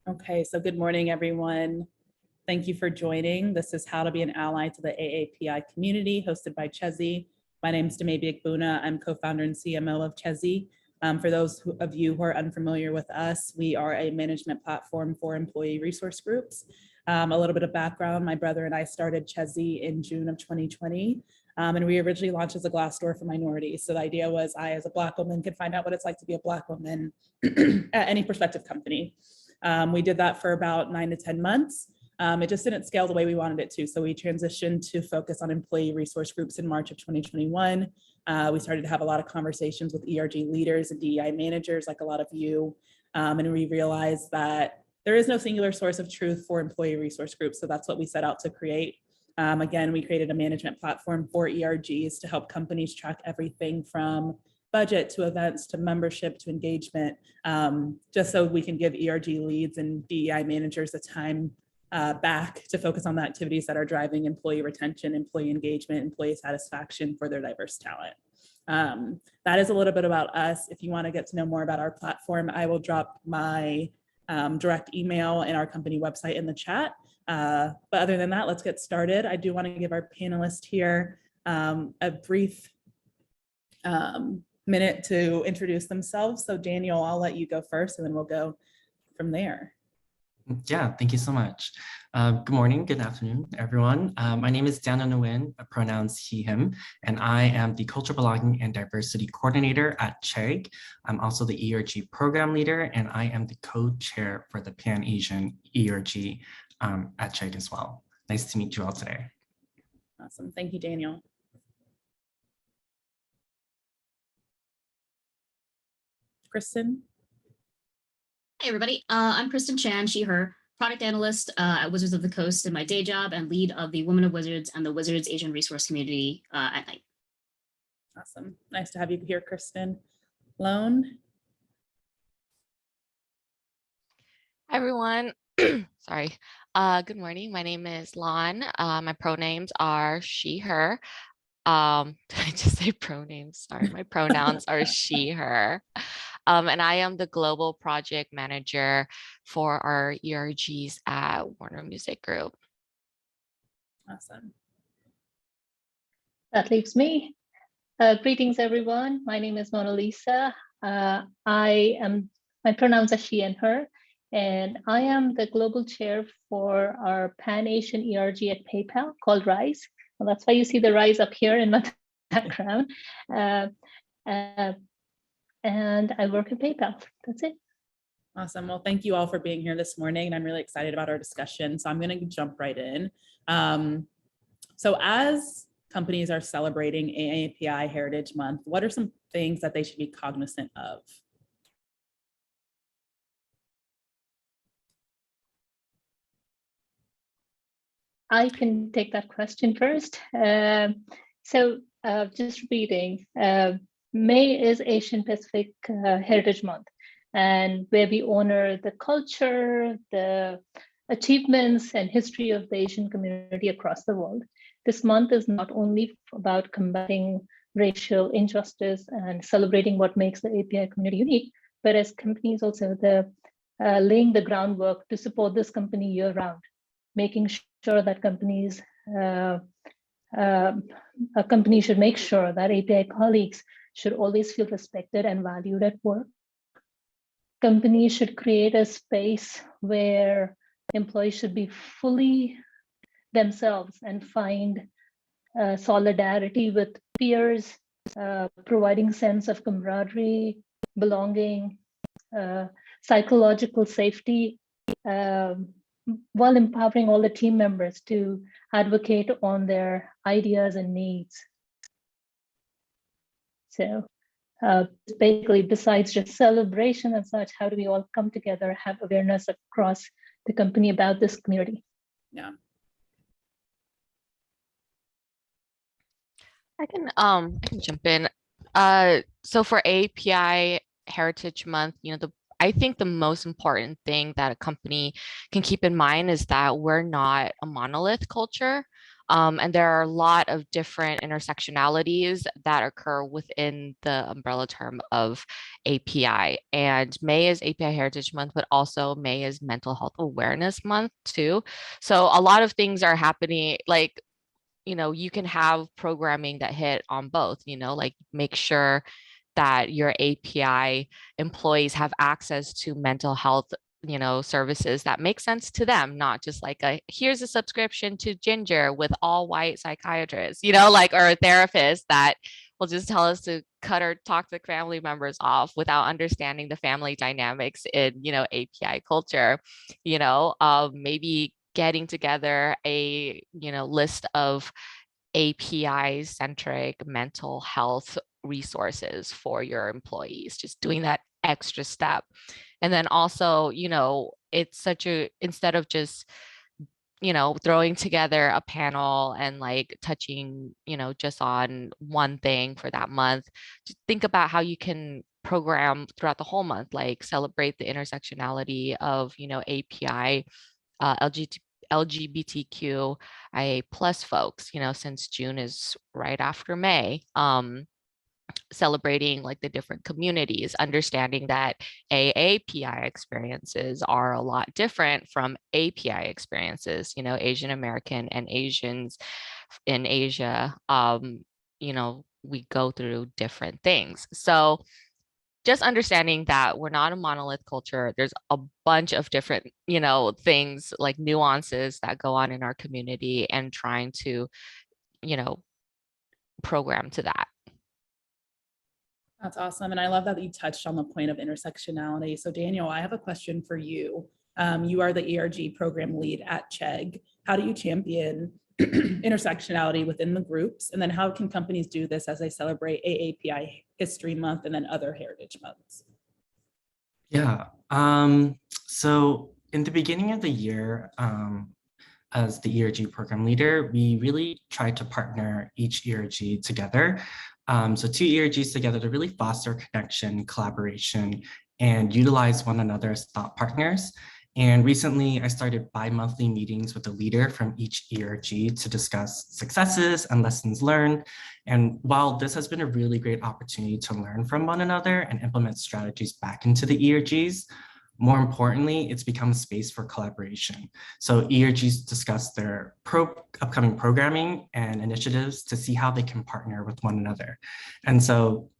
Okay, so good morning, everyone. Thank you for joining. This is How to Be an Ally to the AAPI community, hosted by Chegg. My name is Demabi Igbuna. I'm co-founder and CMO of Chegg. For those of you who are unfamiliar with us, we are a management platform for employee resource groups. A little bit of background, my brother and I started Chegg in June of 2020. And we originally launched as a Glassdoor for minorities. So the idea was I, as a Black woman, could find out what it's like to be a Black woman at any prospective company. We did that for about 9 to 10 months. It just didn't scale the way we wanted it to. So we transitioned to focus on employee resource groups in March of 2021. We started to have a lot of conversations with ERG leaders and DEI managers, like a lot of you. And we realized that there is no singular source of truth for employee resource groups. So that's what we set out to create. Again, we created a management platform for ERGs to help companies track everything from budget to events to membership to engagement, just so we can give ERG leads and DEI managers the time back to focus on the activities that are driving employee retention, employee engagement, employee satisfaction for their diverse talent. That is a little bit about us. If you want to get to know more about our platform, I will drop my direct email and our company website in the chat. But other than that, let's get started. I do want to give our panelists here a brief minute to introduce themselves. So Daniel, I'll let you go first and then we'll go from there. Yeah, thank you so much. Good morning, good afternoon, everyone. My name is Daniel Nguyen, pronouns he, him, and I am the Culture Belonging and Diversity Coordinator at Chegg. I'm also the ERG Program Leader, and I am the co-chair for the Pan-Asian ERG at Chegg as well. Nice to meet you all today. Awesome, thank you, Daniel. Kristen. Hey everybody, I'm Kristen Chan, she, her, product analyst at Wizards of the Coast in my day job and lead of the Women of Wizards and the Wizards Asian Resource Community at night. Awesome, nice to have you here, Kristen. Lone. Hi everyone, sorry. Good morning, my name is Lon. My pronouns are she, her. Did I just say pronames? Sorry, my pronouns are she, her. And I am the global project manager for our ERGs at Warner Music Group. Awesome. That leaves me. Greetings, everyone. My name is Mona Lisa. My pronouns are she and her, and I am the global chair for our Pan-Asian ERG at PayPal called RISE. Well, that's why you see the RISE up here in my background. And I work at PayPal. That's it. Awesome. Well, thank you all for being here this morning. And I'm really excited about our discussion. So I'm going to jump right in. So as companies are celebrating AAPI Heritage Month, what are some things that they should be cognizant of? I can take that question first. Just repeating, May is Asian Pacific Heritage Month, and where we honor the culture, the achievements and history of the Asian community across the world. This month is not only about combating racial injustice and celebrating what makes the API community unique, but as companies also laying the groundwork to support this company year round, making sure that a company should make sure that API colleagues should always feel respected and valued at work. Companies should create a space where employees should be fully themselves and find solidarity with peers, providing sense of camaraderie, belonging, psychological safety, while empowering all the team members to advocate on their ideas and needs. So basically, besides just celebration and such, how do we all come together, have awareness across the company about this community? Yeah. I can jump in. So for API Heritage Month, I think the most important thing that a company can keep in mind is that we're not a monolith culture. And there are a lot of different intersectionalities that occur within the umbrella term of API. And May is API Heritage Month, but also May is Mental Health Awareness Month too. So a lot of things are happening, like, you can have programming that hit on both, like make sure that your API employees have access to mental health services that make sense to them, not just like here's a subscription to Ginger with all white psychiatrists, like, or a therapist that will just tell us to cut our toxic family members off without understanding the family dynamics in API culture. Maybe getting together a list of API centric mental health resources for your employees, just doing that extra step. And then also, it's instead of just, throwing together a panel and like touching, just on one thing for that month, just think about how you can program throughout the whole month, like celebrate the intersectionality of, API, LGBTQIA plus folks, since June is right after May. Celebrating like the different communities, understanding that AAPI experiences are a lot different from API experiences, Asian American and Asians in Asia, we go through different things. So just understanding that we're not a monolith culture. There's a bunch of different, things like nuances that go on in our community, and trying to, program to that. That's awesome. And I love that you touched on the point of intersectionality. So Daniel, I have a question for you. You are the ERG program lead at Chegg. How do you champion intersectionality within the groups? And then how can companies do this as they celebrate AAPI History Month and then other heritage months? Yeah. So in the beginning of the year, as the ERG program leader, we really tried to partner each ERG together. So two ERGs together to really foster connection, collaboration, and utilize one another as thought partners. And recently I started bi-monthly meetings with a leader from each ERG to discuss successes and lessons learned. And while this has been a really great opportunity to learn from one another and implement strategies back into the ERGs, more importantly, it's become a space for collaboration. So ERGs discuss their upcoming programming and initiatives to see how they can partner with one another. And so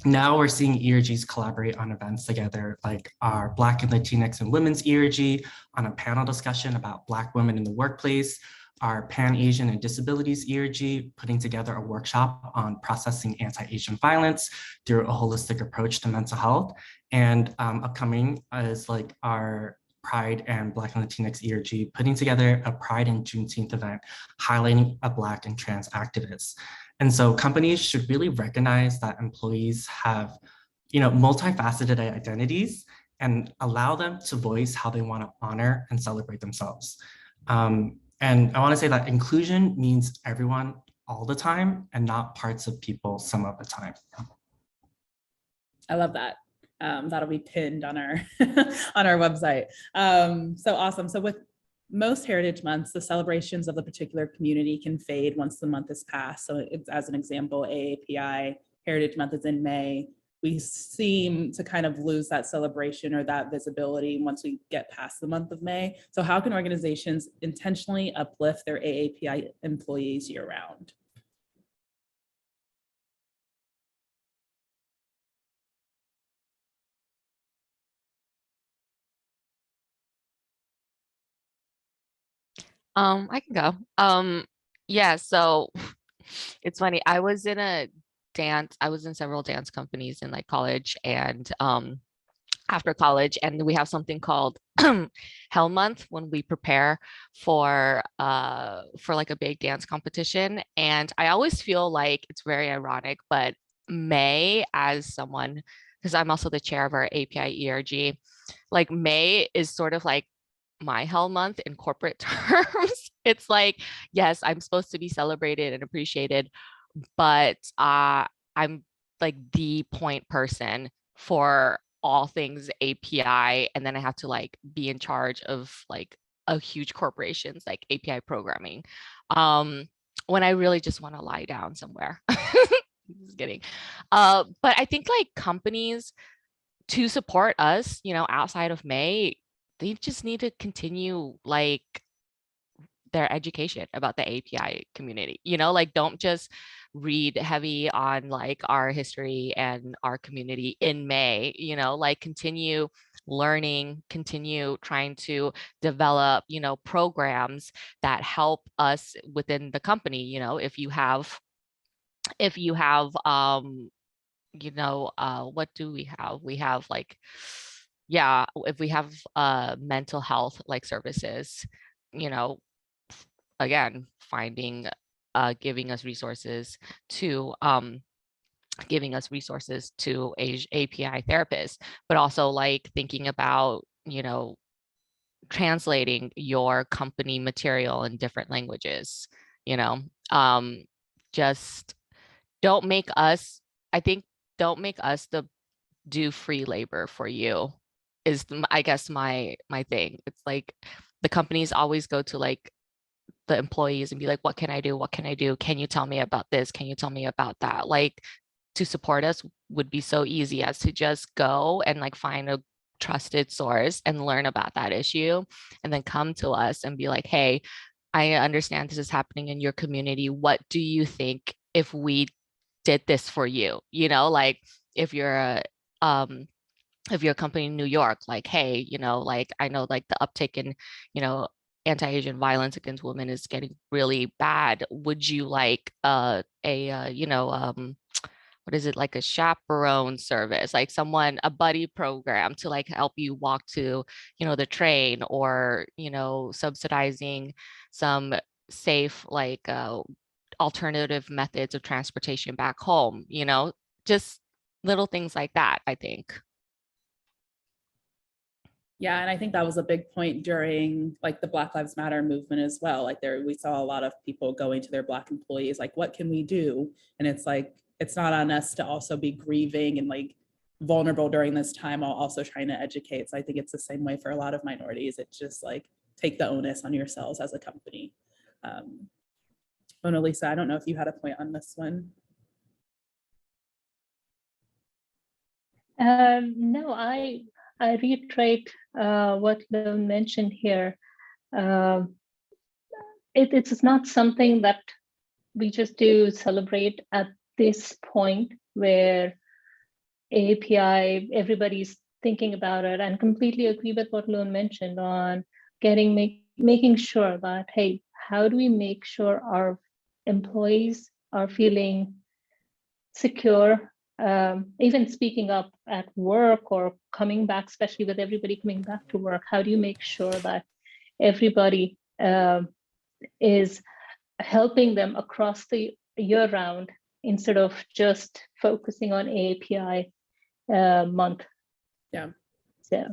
now we're seeing ERGs collaborate on events together, like our Black and Latinx and Women's ERG on a panel discussion about Black women in the workplace, our Pan-Asian and Disabilities ERG putting together a workshop on processing anti-Asian violence through a holistic approach to mental health. And upcoming is like our Pride and Black and Latinx ERG putting together a Pride and Juneteenth event highlighting a Black and trans activist. And so companies should really recognize that employees have, multifaceted identities and allow them to voice how they want to honor and celebrate themselves. And I want to say that inclusion means everyone all the time and not parts of people some of the time. I love that. That'll be pinned on our on our website. So awesome. So with most heritage months, the celebrations of the particular community can fade once the month is passed. So it's, as an example, AAPI Heritage Month is in May. We seem to kind of lose that celebration or that visibility once we get past the month of May. So how can organizations intentionally uplift their AAPI employees year round? I can go. Yeah, so it's funny. I was in several dance companies in like college and after college, and we have something called Hell Month when we prepare for like a big dance competition. And I always feel like it's very ironic, but May, as someone, because I'm also the chair of our API ERG, like May is sort of like my Hell Month in corporate terms. It's like, yes, I'm supposed to be celebrated and appreciated, but I'm like the point person for all things API. And then I have to like be in charge of like a huge corporations like API programming. when I really just want to lie down somewhere. Just kidding. But I think like companies to support us, outside of May, they just need to continue like their education about the API community, like don't just read heavy on like our history and our community in May, like continue learning, continue trying to develop, programs that help us within the company. If you have what do we have? We have like, yeah, if we have mental health like services, you know, again, finding giving us resources to API therapists, but also like thinking about, translating your company material in different languages, just don't make us, I think, don't make us do free labor for you is I guess my thing. It's like the companies always go to like the employees and be like, what can I do? What can I do? Can you tell me about this? Can you tell me about that? Like to support us would be so easy as to just go and like find a trusted source and learn about that issue and then come to us and be like, hey, I understand this is happening in your community. What do you think if we did this for you? Like if you're a company in New York, like, hey, like I know like the uptick in, anti-Asian violence against women is getting really bad. Would you like what is it, like a chaperone service, like a buddy program to like help you walk to, the train, or, subsidizing some safe like alternative methods of transportation back home, just little things like that, I think. Yeah, and I think that was a big point during like the Black Lives Matter movement as well. Like we saw a lot of people going to their Black employees, like, what can we do? And it's like, it's not on us to also be grieving and like vulnerable during this time while also trying to educate. So I think it's the same way for a lot of minorities. It's just like, take the onus on yourselves as a company. Mona Lisa, I don't know if you had a point on this one. No, I reiterate what Lynn mentioned here. It's not something that we just do celebrate at this point where API, everybody's thinking about it, and completely agree with what Lynn mentioned on making sure that, hey, how do we make sure our employees are feeling secure, even speaking up at work or coming back, especially with everybody coming back to work? How do you make sure that everybody is helping them across the year round instead of just focusing on AAPI month? Yeah. So.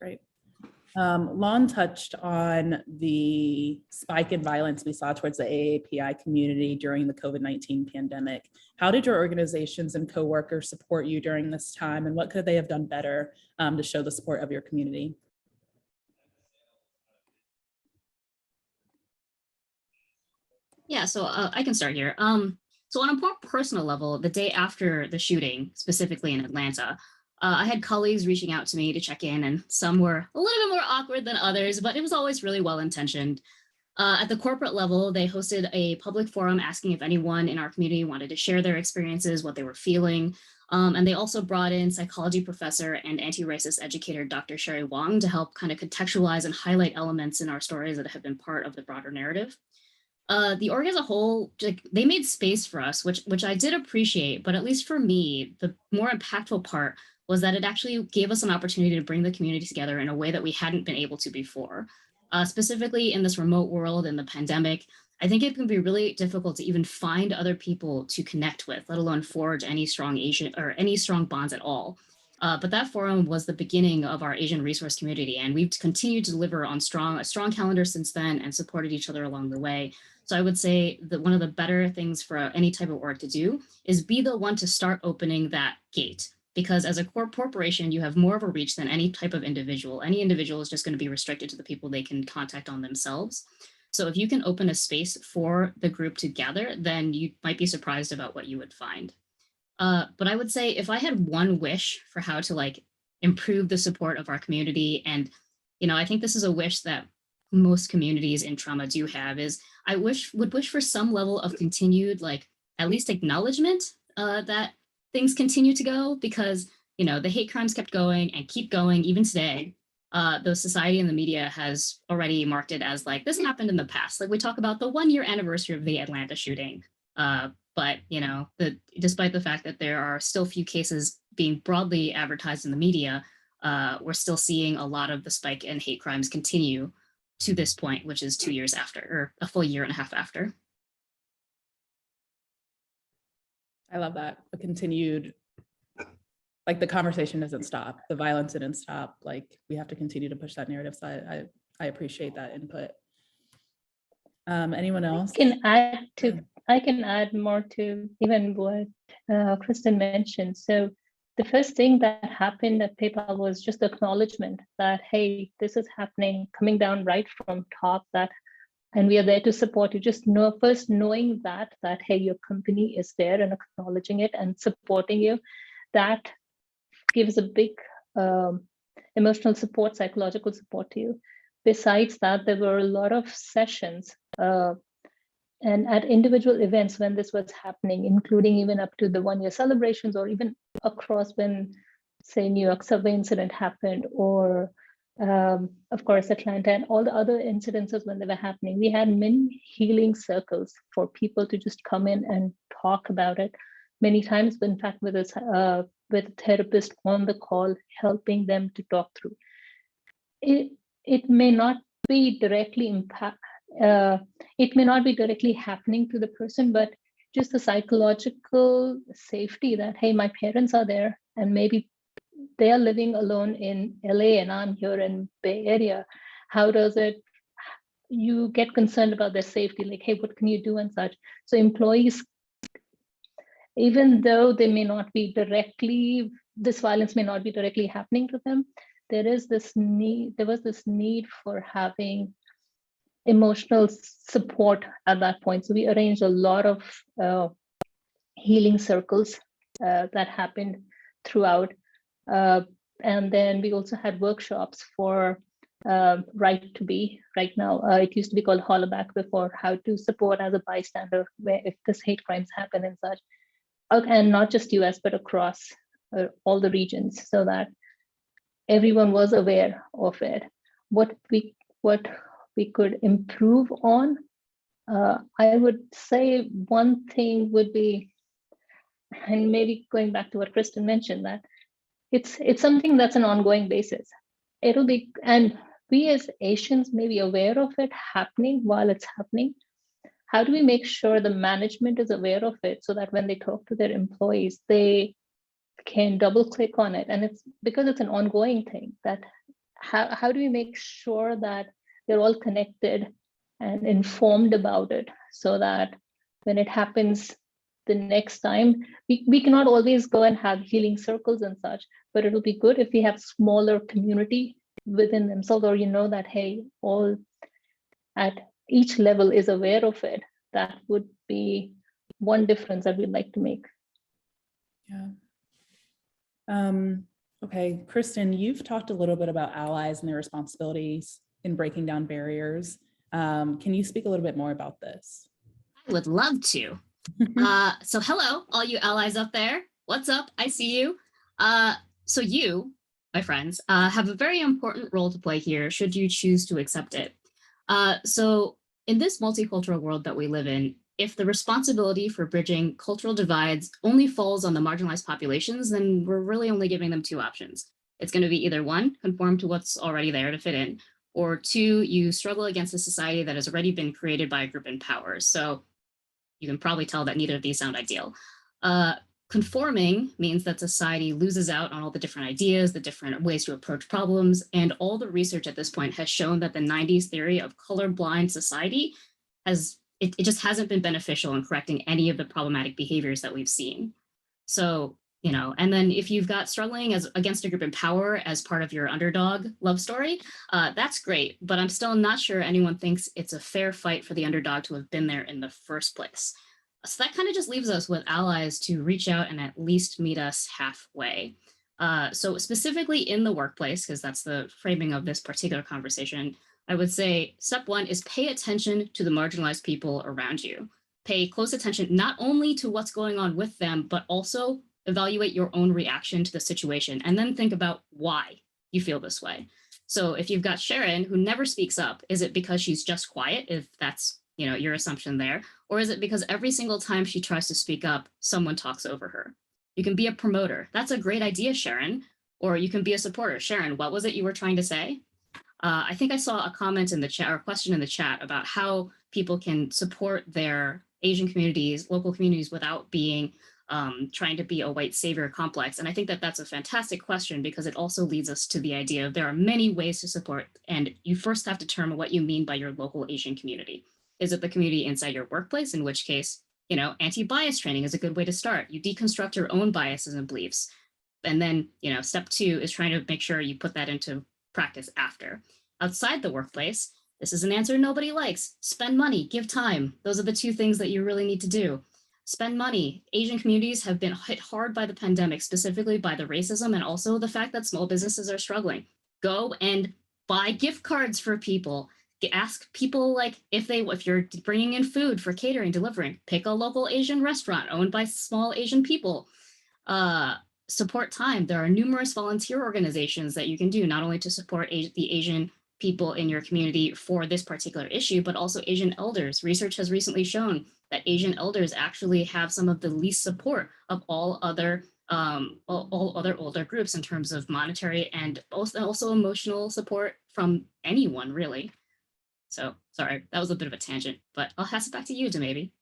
Right. Lon touched on the spike in violence we saw towards the AAPI community during the COVID-19 pandemic. How did your organizations and coworkers support you during this time, and what could they have done better to show the support of your community? Yeah, so I can start here. So on a more personal level, the day after the shooting, specifically in Atlanta, I had colleagues reaching out to me to check in, and some were a little bit more awkward than others, but it was always really well-intentioned. At the corporate level, they hosted a public forum asking if anyone in our community wanted to share their experiences, what they were feeling. And they also brought in psychology professor and anti-racist educator, Dr. Sherry Wong, to help kind of contextualize and highlight elements in our stories that have been part of the broader narrative. The org as a whole, they made space for us, which I did appreciate, but at least for me, the more impactful part was that it actually gave us an opportunity to bring the community together in a way that we hadn't been able to before. Specifically in this remote world, in the pandemic, I think it can be really difficult to even find other people to connect with, let alone forge any strong bonds at all. But that forum was the beginning of our Asian resource community, and we've continued to deliver on a strong calendar since then and supported each other along the way. So I would say that one of the better things for any type of org to do is be the one to start opening that gate. Because as a corporation, you have more of a reach than any type of individual. Any individual is just going to be restricted to the people they can contact on themselves. So if you can open a space for the group to gather, then you might be surprised about what you would find. But I would say if I had one wish for how to like improve the support of our community, and I think this is a wish that most communities in trauma do have, is I would wish for some level of continued, like at least acknowledgement that things continue to go, because the hate crimes kept going and keep going even today. The society and the media has already marked it as like, this happened in the past. Like we talk about the 1-year anniversary of the Atlanta shooting. But despite the fact that there are still few cases being broadly advertised in the media, we're still seeing a lot of the spike in hate crimes continue to this point, which is 2 years after, or a full year and a half after. I love that. A continued, like the conversation doesn't stop. The violence didn't stop. Like we have to continue to push that narrative. So I appreciate that input. Anyone else? I can add more to even what Kristen mentioned. So the first thing that happened at PayPal was just acknowledgement that, hey, this is happening, coming down right from top, that, and we are there to support you. Just first knowing that, hey, your company is there and acknowledging it and supporting you, that gives a big emotional support, psychological support to you. Besides that, there were a lot of sessions and at individual events when this was happening, including even up to the 1-year celebrations, or even across when, say, New York subway incident happened, or of course, Atlanta and all the other incidences when they were happening. We had many healing circles for people to just come in and talk about it. Many times, in fact, with a therapist on the call, helping them to talk through. It may not be directly it may not be directly happening to the person, but just the psychological safety that, hey, my parents are there and maybe they are living alone in LA and I'm here in Bay Area. How does you get concerned about their safety? Like, hey, what can you do and such? So employees, even though they may not be directly, this violence may not be directly happening to them, there was this need for having emotional support at that point. So we arranged a lot of healing circles that happened throughout. And then we also had workshops for right to be. Right now, it used to be called Hollaback before, how to support as a bystander where if this hate crimes happen and such. And not just US, but across all the regions, so that everyone was aware of it. What we could improve on, I would say one thing would be, and maybe going back to what Kristen mentioned, that it's something that's an ongoing basis. It'll be, and we as Asians may be aware of it happening while it's happening. How do we make sure the management is aware of it so that when they talk to their employees, they can double click on it? And it's because it's an ongoing thing, that how do we make sure that they're all connected and informed about it, so that when it happens the next time, we cannot always go and have healing circles and such, but it'll be good if we have smaller community within themselves, or that, hey, all at each level is aware of it. That would be one difference that we'd like to make. Yeah. Okay, Kristen, you've talked a little bit about allies and their responsibilities in breaking down barriers. Can you speak a little bit more about this? I would love to. So hello, all you allies up there. What's up? I see you. So you, my friends, have a very important role to play here should you choose to accept it. So in this multicultural world that we live in, if the responsibility for bridging cultural divides only falls on the marginalized populations, then we're really only giving them two options. It's going to be either one, conform to what's already there to fit in, or two, you struggle against a society that has already been created by a group in power. So you can probably tell that neither of these sound ideal. Conforming means that society loses out on all the different ideas, the different ways to approach problems, and all the research at this point has shown that the 90s theory of colorblind society it just hasn't been beneficial in correcting any of the problematic behaviors that we've seen. So And then if you've got struggling as against a group in power as part of your underdog love story, that's great. But I'm still not sure anyone thinks it's a fair fight for the underdog to have been there in the first place. So that kind of just leaves us with allies to reach out and at least meet us halfway. So specifically in the workplace, because that's the framing of this particular conversation, I would say step one is pay attention to the marginalized people around you. Pay close attention not only to what's going on with them, but also evaluate your own reaction to the situation, and then think about why you feel this way. So if you've got Sharon who never speaks up, is it because she's just quiet, if that's your assumption there? Or is it because every single time she tries to speak up, someone talks over her? You can be a promoter. That's a great idea, Sharon. Or you can be a supporter. Sharon, what was it you were trying to say? I think I saw a comment in the chat or a question in the chat about how people can support their Asian communities, local communities, without being trying to be a white savior complex. And I think that that's a fantastic question, because it also leads us to the idea of there are many ways to support, and you first have to determine what you mean by your local Asian community. Is it the community inside your workplace, in which case, anti-bias training is a good way to start. You deconstruct your own biases and beliefs. And then, step two is trying to make sure you put that into practice after. Outside the workplace, this is an answer nobody likes. Spend money, give time. Those are the two things that you really need to do. Spend money. Asian communities have been hit hard by the pandemic, specifically by the racism and also the fact that small businesses are struggling. Go and buy gift cards for people. Ask people, like, if you're bringing in food for catering, delivering, pick a local Asian restaurant owned by small Asian people. Support time. There are numerous volunteer organizations that you can do, not only to support the Asian people in your community for this particular issue, but also Asian elders. Research has recently shown that Asian elders actually have some of the least support of all other older groups in terms of monetary and also emotional support from anyone, really. So sorry, that was a bit of a tangent, but I'll pass it back to you, maybe.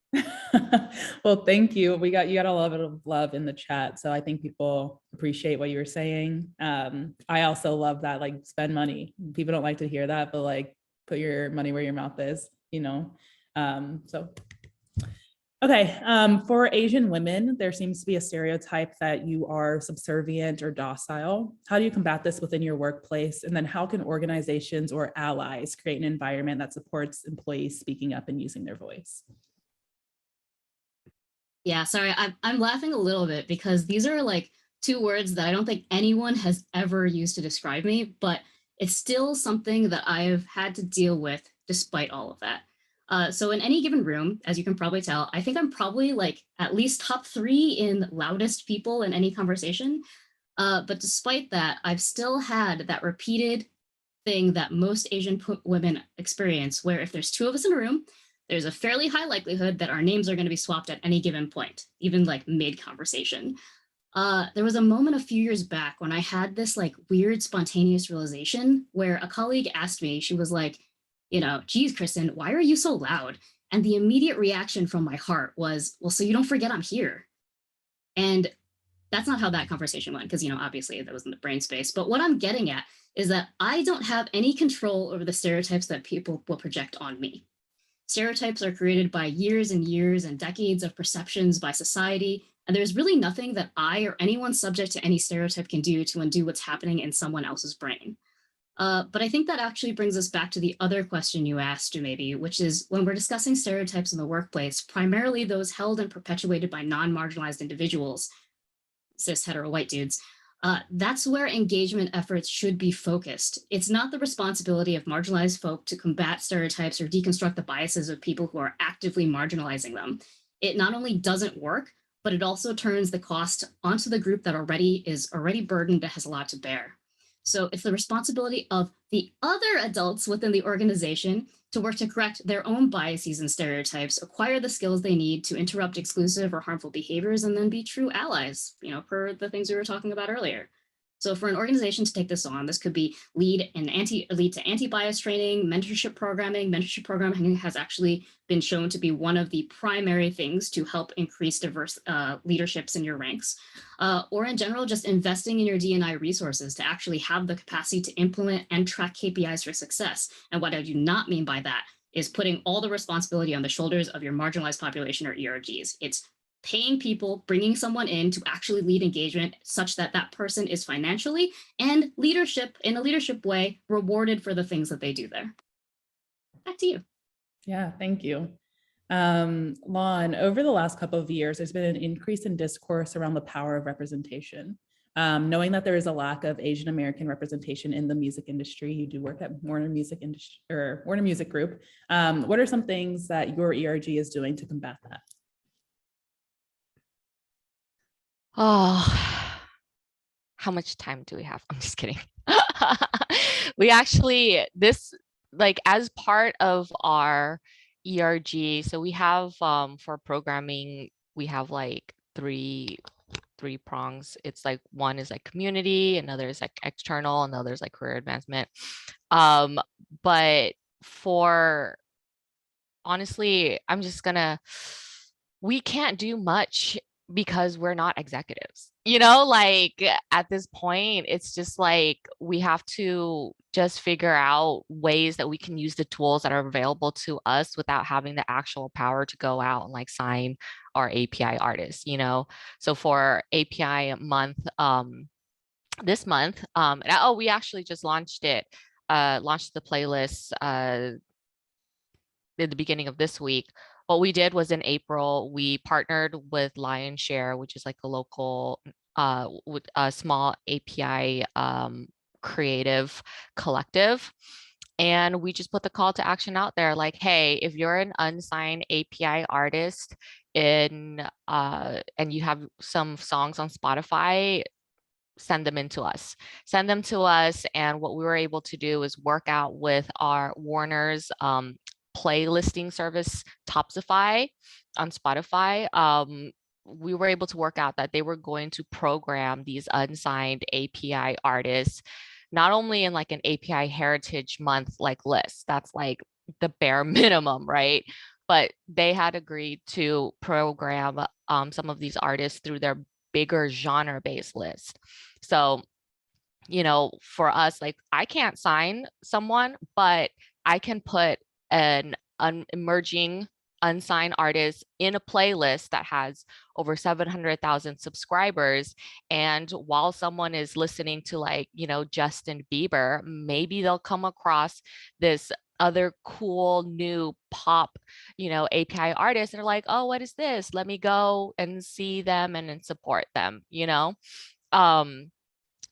Well, thank you. You got a lot of love in the chat. So I think people appreciate what you were saying. I also love that, like, spend money. People don't like to hear that, but like, put your money where your mouth is, so. Okay, for Asian women, there seems to be a stereotype that you are subservient or docile. How do you combat this within your workplace? And then how can organizations or allies create an environment that supports employees speaking up and using their voice? Yeah, sorry, I'm laughing a little bit because these are like two words that I don't think anyone has ever used to describe me, but it's still something that I've had to deal with despite all of that. So in any given room, as you can probably tell, I think I'm probably like at least top 3 in loudest people in any conversation. But despite that, I've still had that repeated thing that most Asian women experience, where if there's 2 of us in a room, there's a fairly high likelihood that our names are going to be swapped at any given point, even like mid-conversation. There was a moment a few years back when I had this like weird spontaneous realization where a colleague asked me, she was like, geez, Kristen, why are you so loud? And the immediate reaction from my heart was, well, so you don't forget I'm here. And that's not how that conversation went, because, obviously that was in the brain space. But what I'm getting at is that I don't have any control over the stereotypes that people will project on me. Stereotypes are created by years and years and decades of perceptions by society, and there's really nothing that I or anyone subject to any stereotype can do to undo what's happening in someone else's brain. But I think that actually brings us back to the other question you asked, maybe, which is when we're discussing stereotypes in the workplace, primarily those held and perpetuated by non-marginalized individuals, cis hetero white dudes, that's where engagement efforts should be focused. It's not the responsibility of marginalized folk to combat stereotypes or deconstruct the biases of people who are actively marginalizing them. It not only doesn't work, but it also turns the cost onto the group that is already burdened and has a lot to bear. So it's the responsibility of the other adults within the organization to work to correct their own biases and stereotypes, acquire the skills they need to interrupt exclusive or harmful behaviors, and then be true allies, per the things we were talking about earlier. So for an organization to take this on, this could be lead to anti-bias training, mentorship programming. Mentorship programming has actually been shown to be one of the primary things to help increase diverse leaderships in your ranks. Or in general, just investing in your D&I resources to actually have the capacity to implement and track KPIs for success. And what I do not mean by that is putting all the responsibility on the shoulders of your marginalized population or ERGs. It's paying people, bringing someone in to actually lead engagement such that that person is financially and leadership in a leadership way rewarded for the things that they do there. Back to you. Yeah, thank you. Lon, over the last couple of years, there's been an increase in discourse around the power of representation. Knowing that there is a lack of Asian American representation in the music industry, you do work at Warner Music Industry or Warner Music Group. What are some things that your ERG is doing to combat that? Oh, how much time do we have? I'm just kidding. We actually, like as part of our ERG, so we have for programming, we have like three prongs. It's like one is like community, another is like external, another is like career advancement. But for honestly, we can't do much because we're not executives, like at this point, it's just like we have to just figure out ways that we can use the tools that are available to us without having the actual power to go out and like sign our API artists, So for API month, this month, we actually just launched the playlist in the beginning of this week. What we did was in April, we partnered with Lionshare, which is like a local, with a small API creative collective. And we just put the call to action out there like, hey, if you're an unsigned API artist and you have some songs on Spotify, send them to us. And what we were able to do is work out with our Warner's playlisting service, Topsify on Spotify. We were able to work out that they were going to program these unsigned API artists, not only in like an API Heritage Month like list, that's like the bare minimum, right? But they had agreed to program some of these artists through their bigger genre-based list. So, for us, like I can't sign someone, but I can put an emerging unsigned artist in a playlist that has over 700,000 subscribers. And while someone is listening to like, Justin Bieber, maybe they'll come across this other cool new pop, API artists and are like, oh, what is this? Let me go and see them and support them,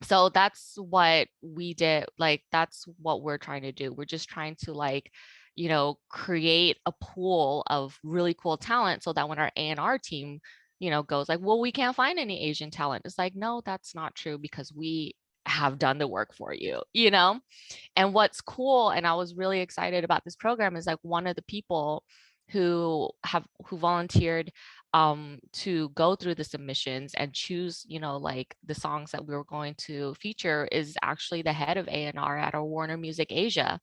So that's what we did. Like, that's what we're trying to do. We're just trying to like, create a pool of really cool talent so that when our A&R team, goes like, well, we can't find any Asian talent. It's like, no, that's not true because we have done the work for you, And what's cool, and I was really excited about this program, is like one of the people who volunteered to go through the submissions and choose, like the songs that we were going to feature is actually the head of A&R at our Warner Music Asia.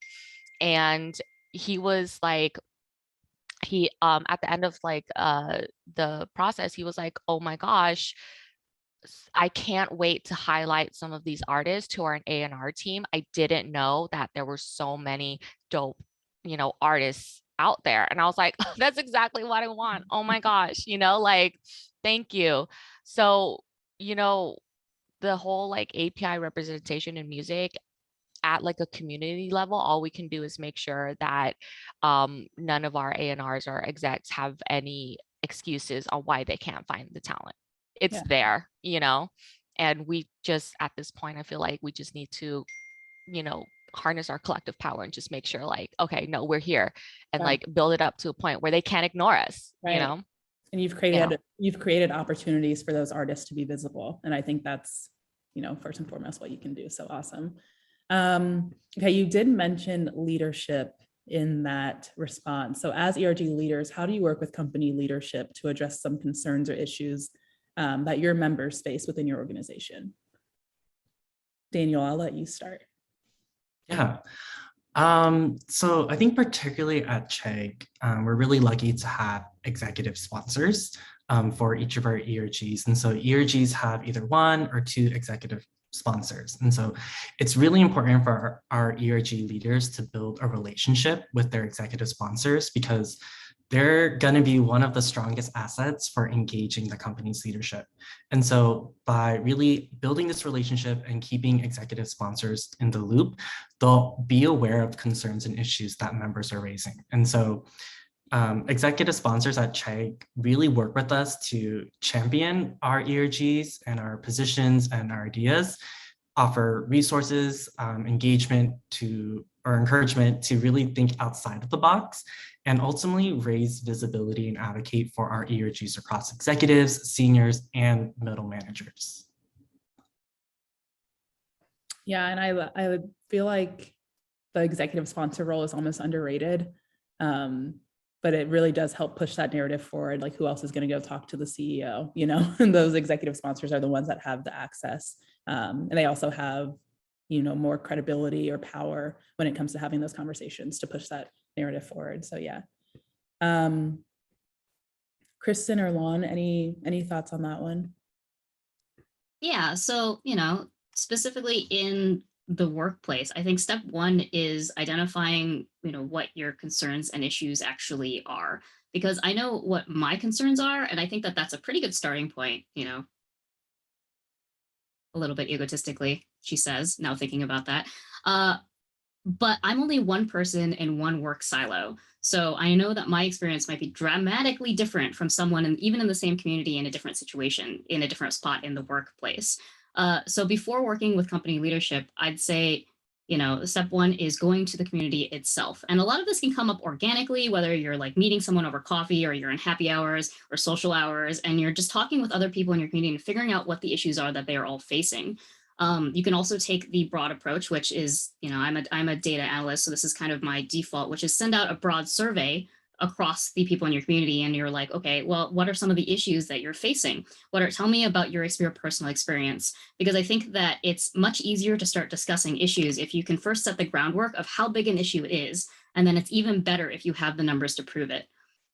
And he was like, at the end of like the process, he was like, oh my gosh, I can't wait to highlight some of these artists who are an A&R team. I didn't know that there were so many dope, artists out there. And I was like, that's exactly what I want. Oh my gosh, like, thank you. So, the whole like API representation in music at like a community level, all we can do is make sure that none of our A&Rs or execs have any excuses on why they can't find the talent. It's there, and we just, at this point, I feel like we just need to, harness our collective power and just make sure like, okay, no, we're here, and like build it up to a point where they can't ignore us, And you've created opportunities for those artists to be visible. And I think that's, first and foremost what you can do. So awesome. Okay, you did mention leadership in that response. So as ERG leaders, how do you work with company leadership to address some concerns or issues that your members face within your organization? Daniel, I'll let you start. Yeah. So I think particularly at Chegg, we're really lucky to have executive sponsors for each of our ERGs. And so ERGs have either one or two executive sponsors. And so it's really important for our ERG leaders to build a relationship with their executive sponsors, because they're going to be one of the strongest assets for engaging the company's leadership. And so by really building this relationship and keeping executive sponsors in the loop, they'll be aware of concerns and issues that members are raising. And so executive sponsors at Chegg really work with us to champion our ERGs and our positions and our ideas, offer resources, engagement or encouragement to really think outside of the box, and ultimately raise visibility and advocate for our ERGs across executives, seniors, and middle managers. Yeah, and I would feel like the executive sponsor role is almost underrated, but it really does help push that narrative forward. Like, who else is going to go talk to the CEO? You know, and those executive sponsors are the ones that have the access, and they also have, you know, more credibility or power when it comes to having those conversations to push that narrative forward. So yeah. Kristen or Lon, any thoughts on that one? Yeah, so, you know, specifically in the workplace, I think step one is identifying, you know, what your concerns and issues actually are, because I know what my concerns are, and I think that that's a pretty good starting point, you know, a little bit egotistically, she says, now thinking about that. But I'm only one person in one work silo. So I know that my experience might be dramatically different from someone, and even in the same community, in a different situation, in a different spot in the workplace. So before working with company leadership, I'd say, you know, step one is going to the community itself. And a lot of this can come up organically, whether you're like meeting someone over coffee, or you're in happy hours or social hours, and you're just talking with other people in your community and figuring out what the issues are that they are all facing. You can also take the broad approach, which is, you know, I'm a data analyst, so this is kind of my default, which is send out a broad survey across the people in your community, and you're like, okay, well, what are some of the issues that you're facing? Tell me about your personal experience, because I think that it's much easier to start discussing issues if you can first set the groundwork of how big an issue it is, and then it's even better if you have the numbers to prove it.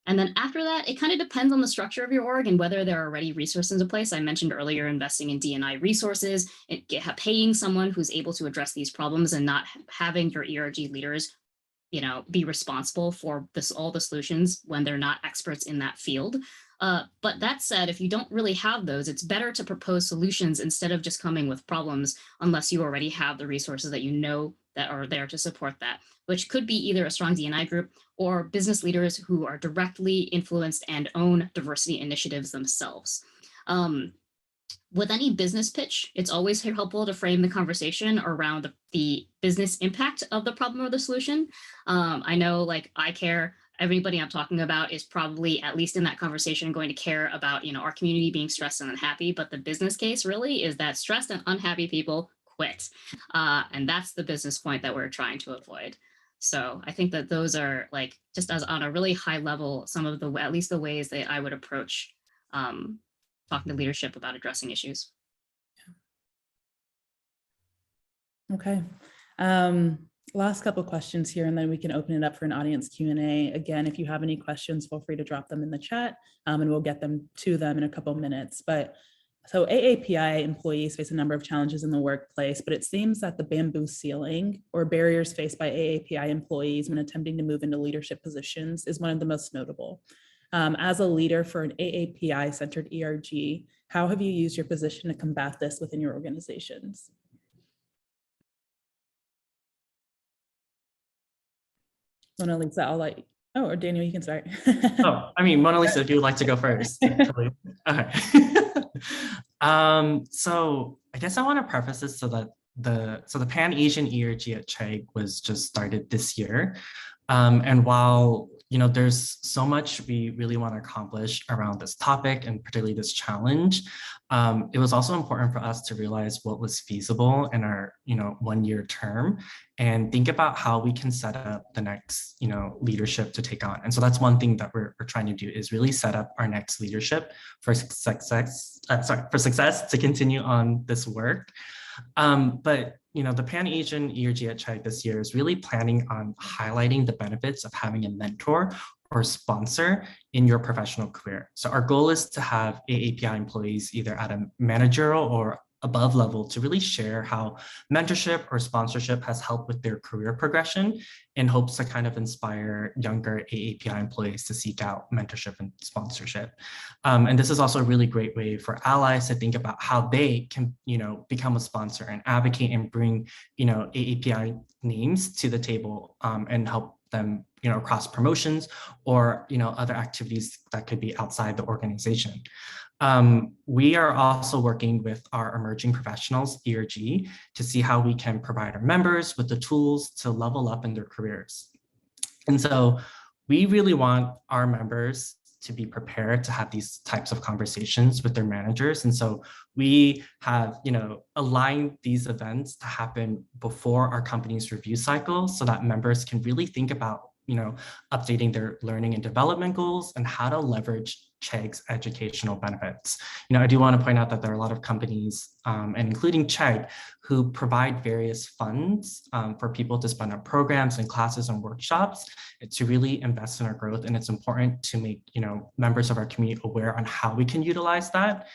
And then after that, it kind of depends on the structure of your org and whether there are already resources in place. I mentioned earlier, investing in D&I resources, paying someone who's able to address these problems, and not having your ERG leaders, you know, be responsible for all the solutions when they're not experts in that field. But that said, if you don't really have those, it's better to propose solutions instead of just coming with problems, unless you already have the resources that you know that are there to support that, which could be either a strong D&I group or business leaders who are directly influenced and own diversity initiatives themselves. With any business pitch, it's always helpful to frame the conversation around the business impact of the problem or the solution. I know, like, I care. Everybody I'm talking about is probably, at least in that conversation, going to care about, you know, our community being stressed and unhappy. But the business case really is that stressed and unhappy people quit. And that's the business point that we're trying to avoid. So I think that those are, like, just as on a really high level, some of the, at least the ways that I would approach talking to leadership about addressing issues. Okay. Last couple questions here, and then we can open it up for an audience Q&A. Again, if you have any questions, feel free to drop them in the chat, and we'll get them to them in a couple minutes. But so AAPI employees face a number of challenges in the workplace, but it seems that the bamboo ceiling, or barriers faced by AAPI employees when attempting to move into leadership positions, is one of the most notable. As a leader for an AAPI-centered ERG, how have you used your position to combat this within your organizations? Mona Lisa, I'll let you. Oh, or Daniel, you can start. Oh, I mean, Mona Lisa, if you would like to go first. Actually. Okay. So I guess I want to preface this so that the Pan-Asian ERG at Chegg was just started this year. And while, you know, there's so much we really want to accomplish around this topic, and particularly this challenge, it was also important for us to realize what was feasible in our, you know, 1-year term, and think about how we can set up the next, you know, leadership to take on. And so that's one thing that we're trying to do, is really set up our next leadership for success to continue on this work. But, you know, the Pan-Asian ERG at Chegg this year is really planning on highlighting the benefits of having a mentor or sponsor in your professional career. So our goal is to have AAPI employees either at a managerial or above level to really share how mentorship or sponsorship has helped with their career progression in hopes to kind of inspire younger AAPI employees to seek out mentorship and sponsorship. And this is also a really great way for allies to think about how they can, become a sponsor and advocate and bring, AAPI names to the table and help them, across promotions or, other activities that could be outside the organization. We are also working with our emerging professionals, ERG, to see how we can provide our members with the tools to level up in their careers. And so we really want our members to be prepared to have these types of conversations with their managers. And so we have, aligned these events to happen before our company's review cycle so that members can really think about, updating their learning and development goals and how to leverage Chegg's educational benefits. I do want to point out that there are a lot of companies, and including Chegg, who provide various funds for people to spend on programs and classes and workshops to really invest in our growth. And it's important to make, members of our community aware on how we can utilize that,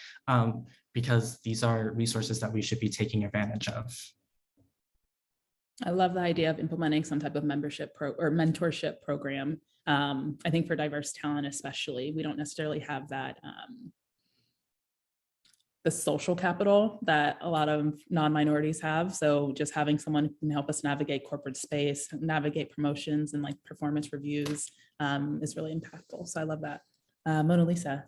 because these are resources that we should be taking advantage of. I love the idea of implementing some type of membership or mentorship program. I think for diverse talent, especially, we don't necessarily have that, the social capital that a lot of non-minorities have. So just having someone who can help us navigate corporate space, navigate promotions and like performance reviews is really impactful. So I love that. Mona Lisa.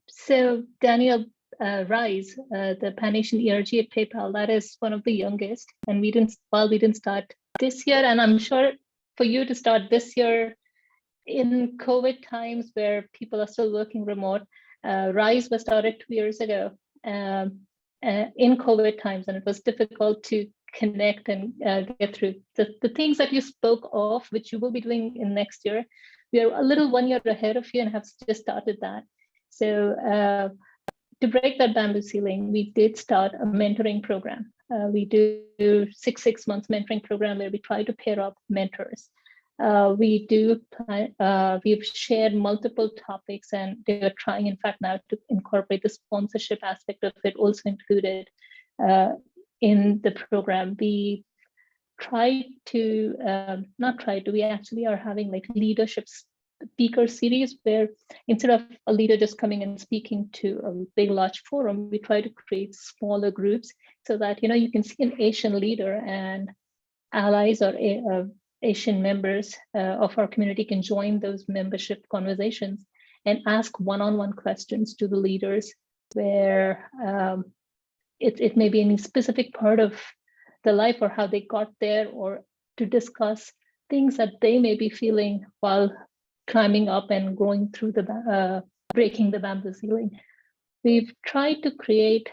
So Daniel, Rise, the Pan-Asian ERG at PayPal, that is one of the youngest, and we didn't start this year, and I'm sure for you to start this year in COVID times where people are still working remote, Rise was started 2 years ago in COVID times, and it was difficult to connect and get through the things that you spoke of, which you will be doing in next year. We are a little 1 year ahead of you and have just started that. So to break that bamboo ceiling, we did start a mentoring program. We do six months mentoring program where we try to pair up mentors. We've shared multiple topics, and they are trying, in fact, now to incorporate the sponsorship aspect of it also included in the program. We we actually are having like leadership speaker series where instead of a leader just coming and speaking to a big large forum, we try to create smaller groups so that you can see an Asian leader and allies or Asian members of our community can join those membership conversations and ask one-on-one questions to the leaders where it may be any specific part of the life or how they got there, or to discuss things that they may be feeling while climbing up and going through the breaking the bamboo ceiling. We've tried to create,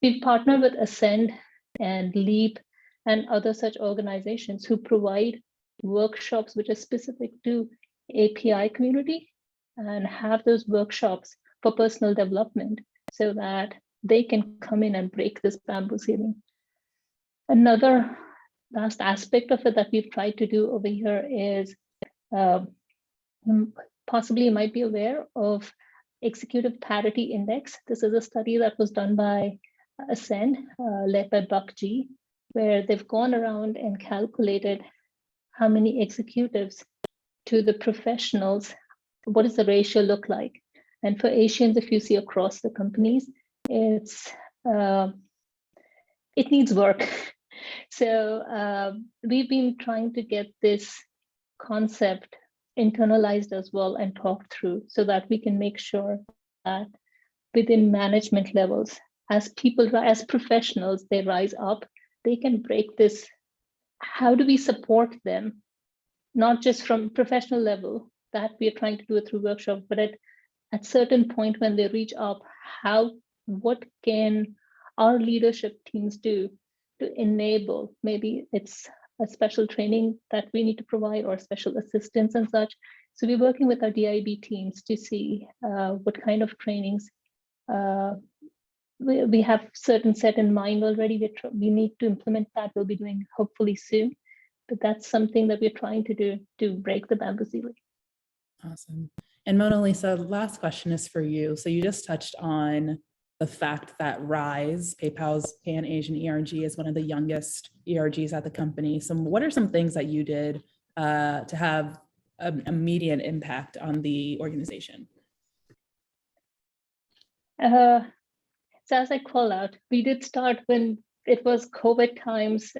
we've partnered with Ascend and Leap and other such organizations who provide workshops which are specific to API community and have those workshops for personal development so that they can come in and break this bamboo ceiling. Another last aspect of it that we've tried to do over here is possibly you might be aware of Executive Parity Index. This is a study that was done by Ascend, led by Buck G, where they've gone around and calculated how many executives to the professionals, what does the ratio look like? And for Asians, if you see across the companies, it needs work. So we've been trying to get this concept internalized as well and talked through so that we can make sure that within management levels, as professionals, they rise up, they can break this. How do we support them? Not just from professional level that we are trying to do it through workshops, but at certain point when they reach up, what can our leadership teams do to enable? Maybe it's a special training that we need to provide or special assistance and such. So we're working with our DIB teams to see what kind of trainings we have certain set in mind already. We need to implement that. We'll be doing hopefully soon, but that's something that we're trying to do to break the bamboo ceiling. Awesome. And Mona Lisa, last question is for you. So you just touched on the fact that RISE, PayPal's Pan-Asian ERG, is one of the youngest ERGs at the company. So what are some things that you did to have an immediate impact on the organization? So as I call out, we did start when it was COVID times,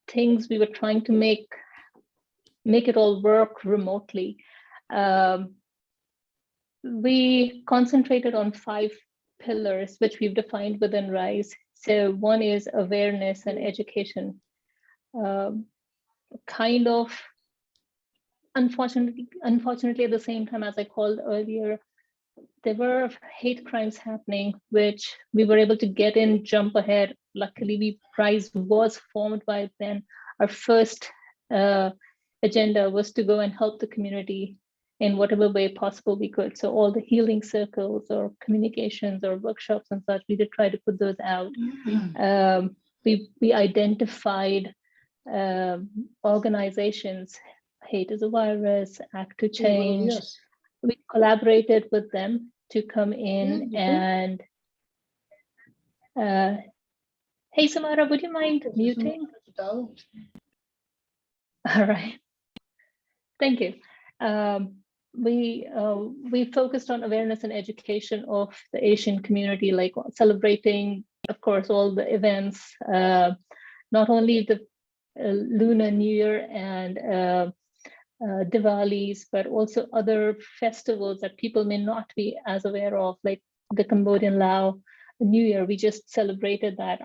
things we were trying to make it all work remotely. We concentrated on 5 pillars, which we've defined within RISE. So one is awareness and education. Kind of, unfortunately, at the same time, as I called earlier, there were hate crimes happening, which we were able to get in, jump ahead. Luckily, RISE was formed by then. Our first agenda was to go and help the community in whatever way possible we could. So all the healing circles or communications or workshops and such, we did try to put those out. We identified organizations, Hate is a Virus, Act to Change. Yes. We collaborated with them to come in and hey, Samara, would you mind muting? All right. Thank you. We focused on awareness and education of the Asian community, like celebrating, of course, all the events, not only the Lunar New Year and Diwalis, but also other festivals that people may not be as aware of, like the Cambodian Lao New Year. We just celebrated that.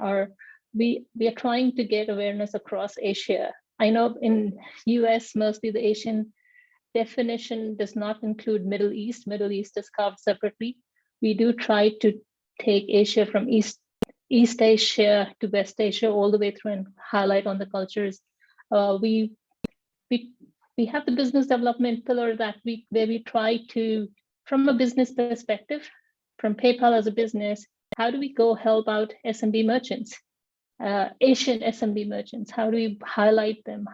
We are trying to get awareness across Asia. I know in US, mostly the Asian definition does not include Middle East. Middle East is carved separately. We do try to take Asia from East Asia to West Asia all the way through and highlight on the cultures. We have the business development pillar where we try to, from a business perspective, from PayPal as a business, how do we go help out SMB merchants, Asian SMB merchants? How do we highlight them?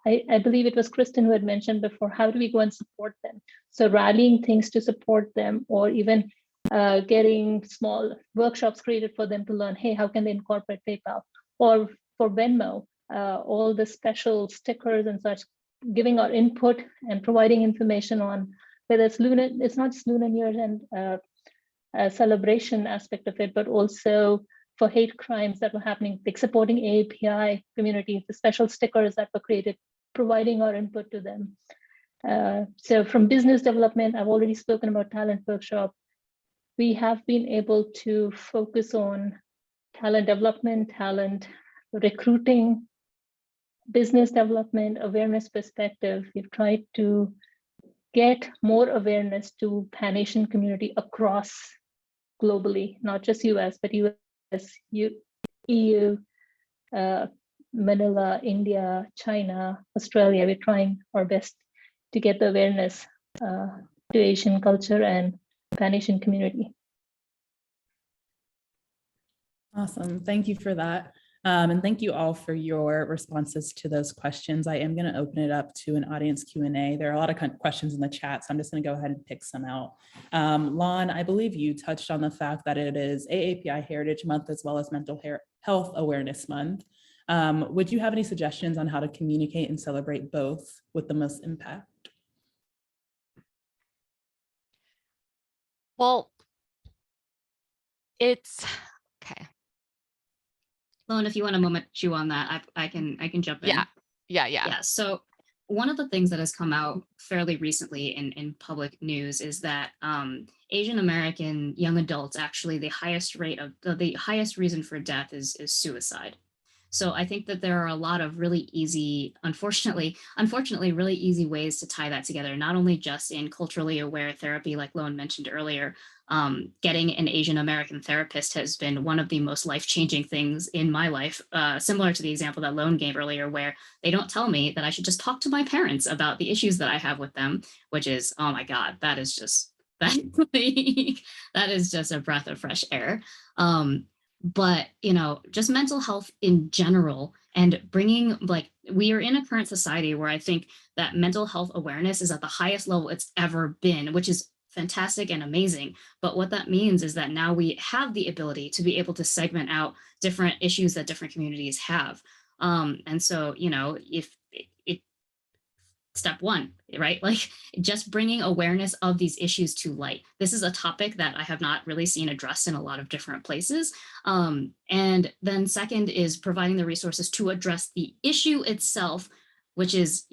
I believe it was Kristen who had mentioned before, how do we go and support them? So rallying things to support them, or even getting small workshops created for them to learn, hey, how can they incorporate PayPal? Or for Venmo, all the special stickers and such, giving our input and providing information on whether it's not just Lunar New Year and celebration aspect of it, but also for hate crimes that were happening, like supporting AAPI community, the special stickers that were created, providing our input to them. So from business development, I've already spoken about talent workshop. We have been able to focus on talent development, talent recruiting, business development, awareness perspective. We've tried to get more awareness to Pan-Asian community across globally, not just US, but US, EU, Manila, India, China, Australia. We're trying our best to get the awareness to Asian culture and Pan-Asian community. Awesome. Thank you for that. And thank you all for your responses to those questions. I am going to open it up to an audience Q&A. There are a lot of questions in the chat, so I'm just going to go ahead and pick some out. Lon, I believe you touched on the fact that it is AAPI Heritage Month as well as Mental Health Awareness Month. Would you have any suggestions on how to communicate and celebrate both with the most impact? Well, it's okay. Lon, if you want a moment to chew on that, I can jump in. Yeah. So one of the things that has come out fairly recently in public news is that Asian American young adults, actually the highest reason for death is suicide. So I think that there are a lot of really easy, unfortunately, really easy ways to tie that together, not only just in culturally aware therapy, like Lone mentioned earlier. Getting an Asian American therapist has been one of the most life-changing things in my life, similar to the example that Lone gave earlier, where they don't tell me that I should just talk to my parents about the issues that I have with them, which is, oh my God, that is just a breath of fresh air. but just mental health in general, and bringing, like, we are in a current society where I think that mental health awareness is at the highest level it's ever been, which is fantastic and amazing. But what that means is that now we have the ability to be able to segment out different issues that different communities have. And so, if it step one, right? Like, just bringing awareness of these issues to light. This is a topic that I have not really seen addressed in a lot of different places. And then second is providing the resources to address the issue itself, which is,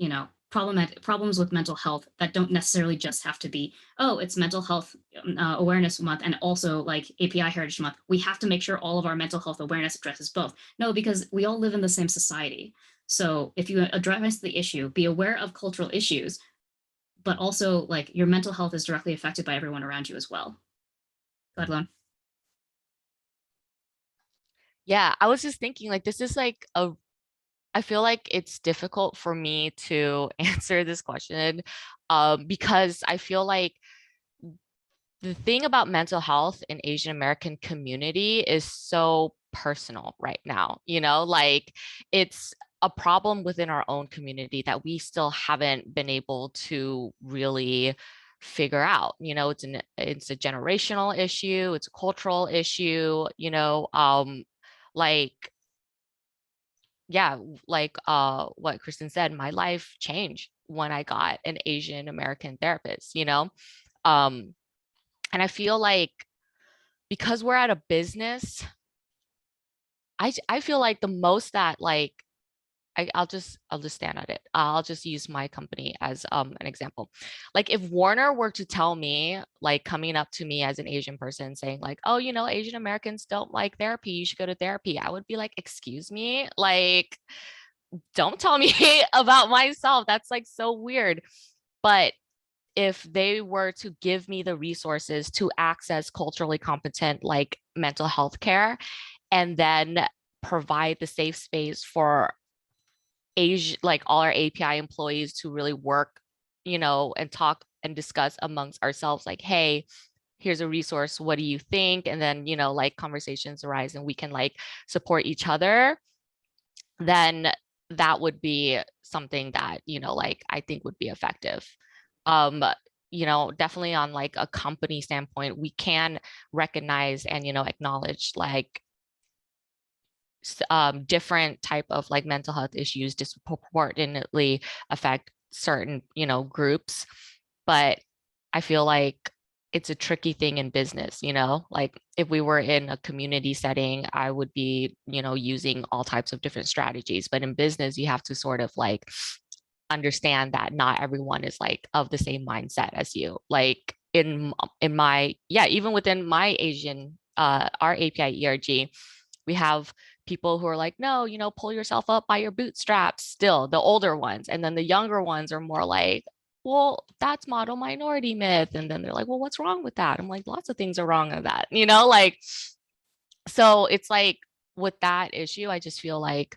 problems with mental health that don't necessarily just have to be, oh, it's mental health awareness month and also like API Heritage Month. We have to make sure all of our mental health awareness addresses both. No, because we all live in the same society. So if you address the issue, be aware of cultural issues, but also like your mental health is directly affected by everyone around you as well. Go ahead, Lon. Yeah, I was just thinking like this is like I feel like it's difficult for me to answer this question because I feel like the thing about mental health in Asian American community is so personal right now, like it's a problem within our own community that we still haven't been able to really figure out. It's a generational issue, it's a cultural issue, like yeah, like what Kristen said, my life changed when I got an Asian American therapist, and I feel like because we're at a business, I feel like the most that like I'll just stand at it. I'll just use my company as an example. Like if Warner were to tell me, like coming up to me as an Asian person saying like, oh, Asian Americans don't like therapy, you should go to therapy. I would be like, excuse me, like don't tell me about myself. That's like so weird. But if they were to give me the resources to access culturally competent like mental health care and then provide the safe space for like all our API employees to really work, and talk and discuss amongst ourselves like, hey, here's a resource, what do you think? And then, like conversations arise and we can like support each other, then that would be something that, like I think would be effective. Definitely on like a company standpoint, we can recognize and, acknowledge like different type of like mental health issues disproportionately affect certain, groups. But I feel like it's a tricky thing in business, like if we were in a community setting, I would be, using all types of different strategies. But in business, you have to sort of like understand that not everyone is like of the same mindset as you. Like in my, yeah, even within my Asian, our API ERG, we have people who are like, no, pull yourself up by your bootstraps, still the older ones. And then the younger ones are more like, well, that's model minority myth. And then they're like, well, what's wrong with that? I'm like, lots of things are wrong with that, like, so it's like with that issue, I just feel like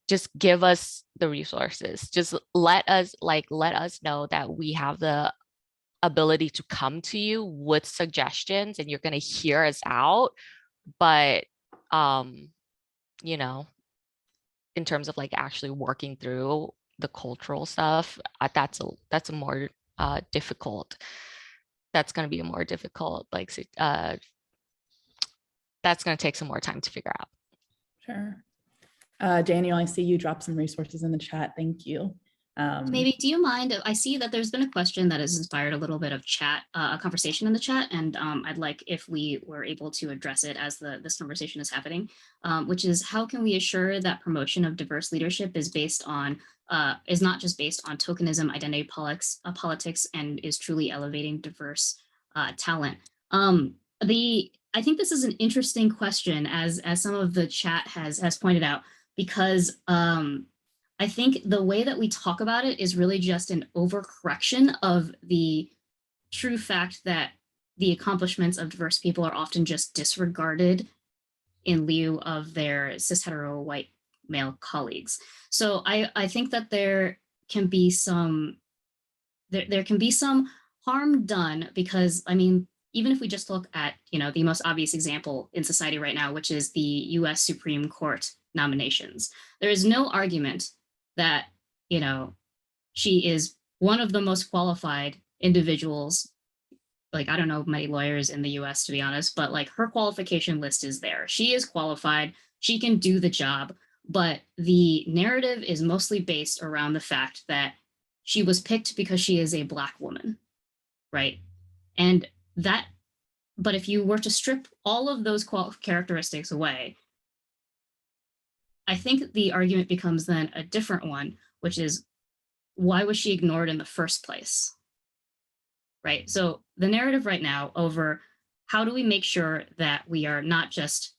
just give us the resources. Just let us know that we have the ability to come to you with suggestions and you're going to hear us out. But, in terms of like actually working through the cultural stuff, that's a more difficult. That's going to be a more difficult, like, that's going to take some more time to figure out. Sure. Daniel, I see you dropped some resources in the chat. Thank you. Maybe, do you mind? I see that there's been a question that has inspired a little bit of chat, a conversation in the chat, and I'd like if we were able to address it as this conversation is happening, which is how can we assure that promotion of diverse leadership is based on, is not just based on tokenism, identity politics, and is truly elevating diverse talent. I think this is an interesting question, as some of the chat has pointed out, because I think the way that we talk about it is really just an overcorrection of the true fact that the accomplishments of diverse people are often just disregarded in lieu of their cis hetero white male colleagues. So I think that there can be some harm done, because I mean, even if we just look at, the most obvious example in society right now, which is the US Supreme Court nominations, there is no argument that, she is one of the most qualified individuals. Like, I don't know many lawyers in the US, to be honest, but like her qualification list is there. She is qualified, she can do the job, but the narrative is mostly based around the fact that she was picked because she is a Black woman, right? And that, but if you were to strip all of those characteristics away, I think the argument becomes then a different one, which is, why was she ignored in the first place? Right? So the narrative right now over how do we make sure that we are not just,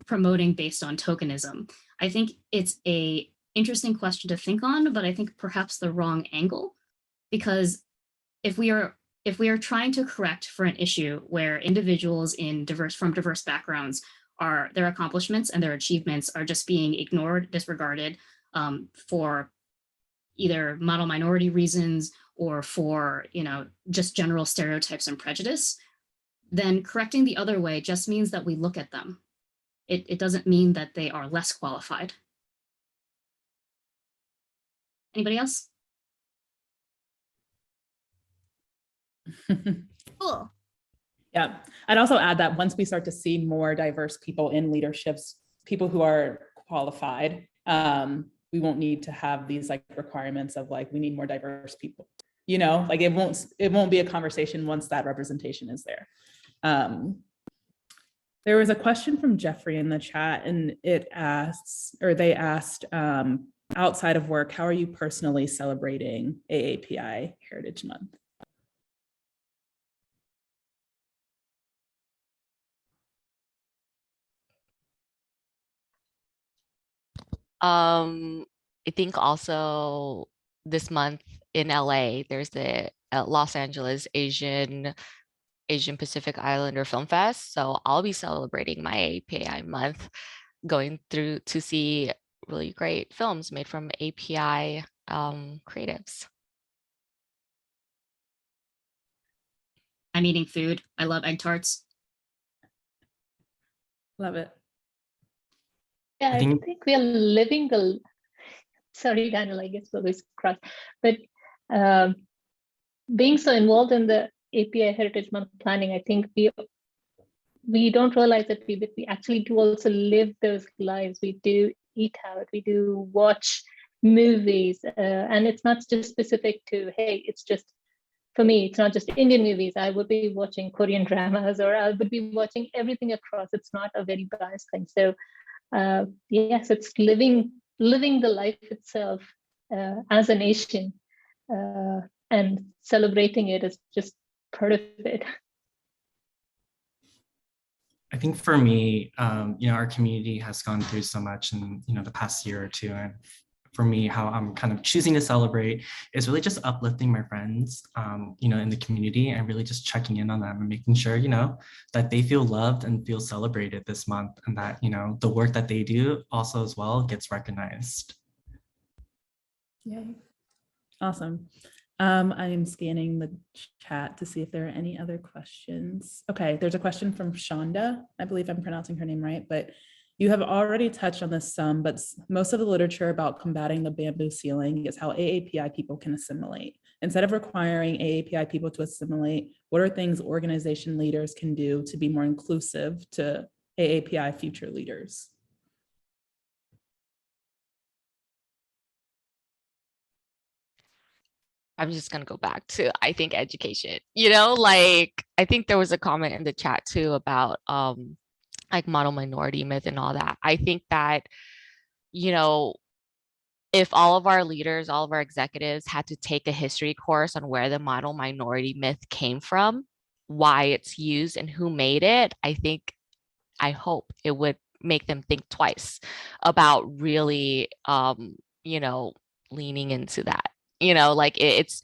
promoting based on tokenism, I think it's a interesting question to think on, but I think perhaps the wrong angle, because if we are trying to correct for an issue where individuals from diverse backgrounds their accomplishments and their achievements are just being ignored, disregarded, for either model minority reasons or for, just general stereotypes and prejudice, then correcting the other way just means that we look at them. It doesn't mean that they are less qualified. Anybody else? Cool. Yeah, I'd also add that once we start to see more diverse people in leaderships, people who are qualified, we won't need to have these like requirements of like, we need more diverse people, like it won't be a conversation once that representation is there. There was a question from Jeffrey in the chat, and they asked, outside of work, how are you personally celebrating AAPI Heritage Month? I think also this month in LA, there's the Los Angeles Asian Pacific Islander Film Fest. So I'll be celebrating my API month, going through to see really great films made from API creatives. I'm eating food. I love egg tarts. Love it. Yeah, I think we are living sorry, Daniel, I guess we're always cross, but being so involved in the API Heritage Month planning, I think we don't realize that we actually do also live those lives. We do eat out, we do watch movies, and it's not just specific to, hey, it's just, for me, it's not just Indian movies. I would be watching Korean dramas, or I would be watching everything across. It's not a very biased thing. So yes, it's living the life itself as a nation, and celebrating it is just part of it. I think for me, our community has gone through so much in, the past year or two. And for me, how I'm kind of choosing to celebrate is really just uplifting my friends, in the community, and really just checking in on them and making sure, that they feel loved and feel celebrated this month, and that, the work that they do also as well gets recognized. Yay. Awesome. I am scanning the chat to see if there are any other questions. Okay, there's a question from Shonda. I believe I'm pronouncing her name right, but you have already touched on this some, but most of the literature about combating the bamboo ceiling is how AAPI people can assimilate. Instead of requiring AAPI people to assimilate, what are things organization leaders can do to be more inclusive to AAPI future leaders? I'm just going to go back to, I think, education, I think there was a comment in the chat too about like model minority myth and all that. I think that, if all of our leaders, all of our executives had to take a history course on where the model minority myth came from, why it's used and who made it, I hope it would make them think twice about really, leaning into that. It's,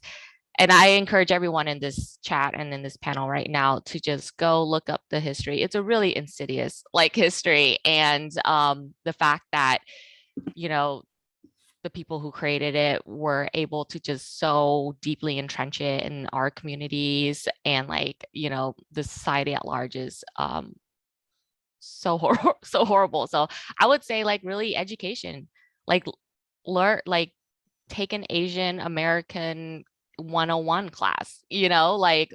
and I encourage everyone in this chat and in this panel right now to just go look up the history. It's a really insidious history, and the fact that, the people who created it were able to just so deeply entrench it in our communities, and like, you know, the society at large is so horrible. So I would say like really education, like learn, like take an Asian American 101 class, you know, like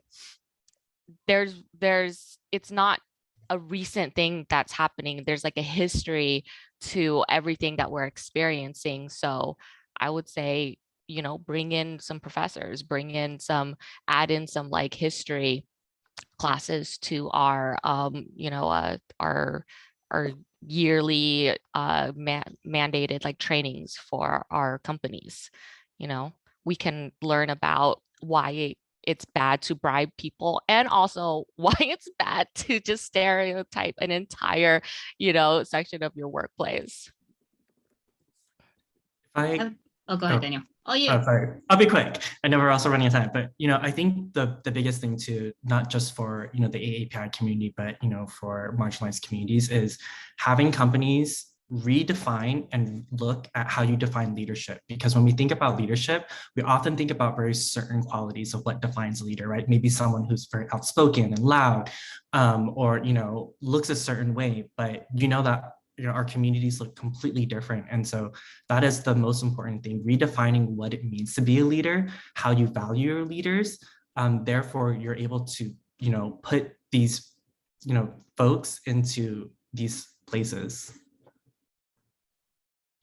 it's not a recent thing that's happening. There's like a history to everything that we're experiencing. So I would say, you know, bring in some professors, add in some like history classes to our you know, our yearly mandated like trainings for our companies. You know, we can learn about why it's bad to bribe people, and also why it's bad to just stereotype an entire, you know, section of your workplace. Oh, go ahead, Daniel. Oh, yeah. Oh, sorry. I'll be quick. I know we're also running out of time, but you know, I think the biggest thing to not just for, you know, the AAPI community, but you know, for marginalized communities is having companies redefine and look at how you define leadership. Because when we think about leadership, we often think about very certain qualities of what defines a leader, right? Maybe someone who's very outspoken and loud, or you know, looks a certain way. But you know that, you know, our communities look completely different. And so that is the most important thing, redefining what it means to be a leader, how you value your leaders. Therefore, you're able to, you know, put these, you know, folks into these places.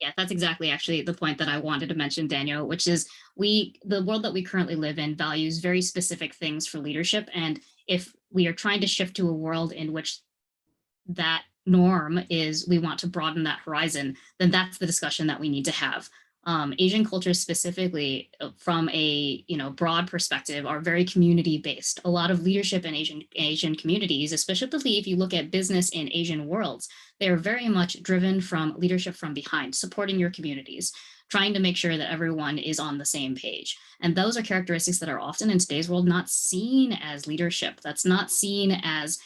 Yeah, that's exactly actually the point that I wanted to mention, Daniel, which is the world that we currently live in values very specific things for leadership. And if we are trying to shift to a world in which that norm is we want to broaden that horizon, then that's the discussion that we need to have. Asian cultures specifically, from a broad perspective, are very community based. A lot of leadership in Asian communities, especially if you look at business in Asian worlds, they are very much driven from leadership from behind, supporting your communities, trying to make sure that everyone is on the same page. And those are characteristics that are often in today's world not seen as leadership. That's not seen as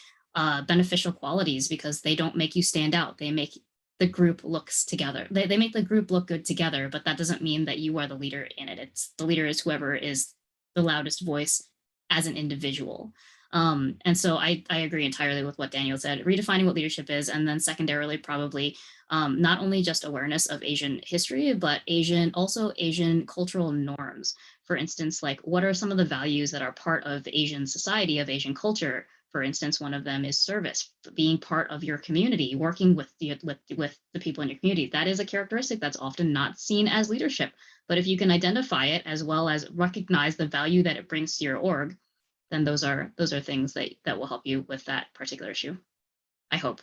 beneficial qualities, because they don't make you stand out. They make the group looks together. They make the group look good together, but that doesn't mean that you are the leader in it. It's the leader is whoever is the loudest voice as an individual. And so I agree entirely with what Daniel said, redefining what leadership is. And then secondarily, probably not only just awareness of Asian history, but also Asian cultural norms. For instance, like what are some of the values that are part of Asian society, of Asian culture? For instance, one of them is service, being part of your community, working with the people in your community. That is a characteristic that's often not seen as leadership. But if you can identify it as well as recognize the value that it brings to your org, then those are things that will help you with that particular issue, I hope.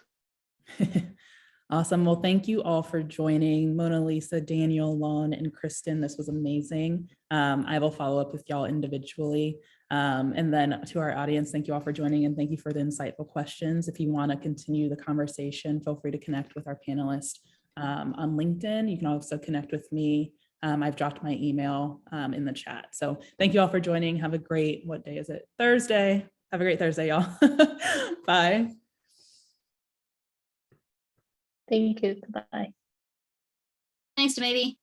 Awesome. Well, thank you all for joining. Mona Lisa, Daniel, Lon, and Kristen. This was amazing. I will follow up with y'all individually. And then to our audience, thank you all for joining, and thank you for the insightful questions. If you want to continue the conversation, feel free to connect with our panelists on LinkedIn. You can also connect with me. I've dropped my email in the chat. So thank you all for joining. Have a great, what day is it? Thursday. Have a great Thursday, y'all. Bye. Thank you. Bye. Thanks, maybe.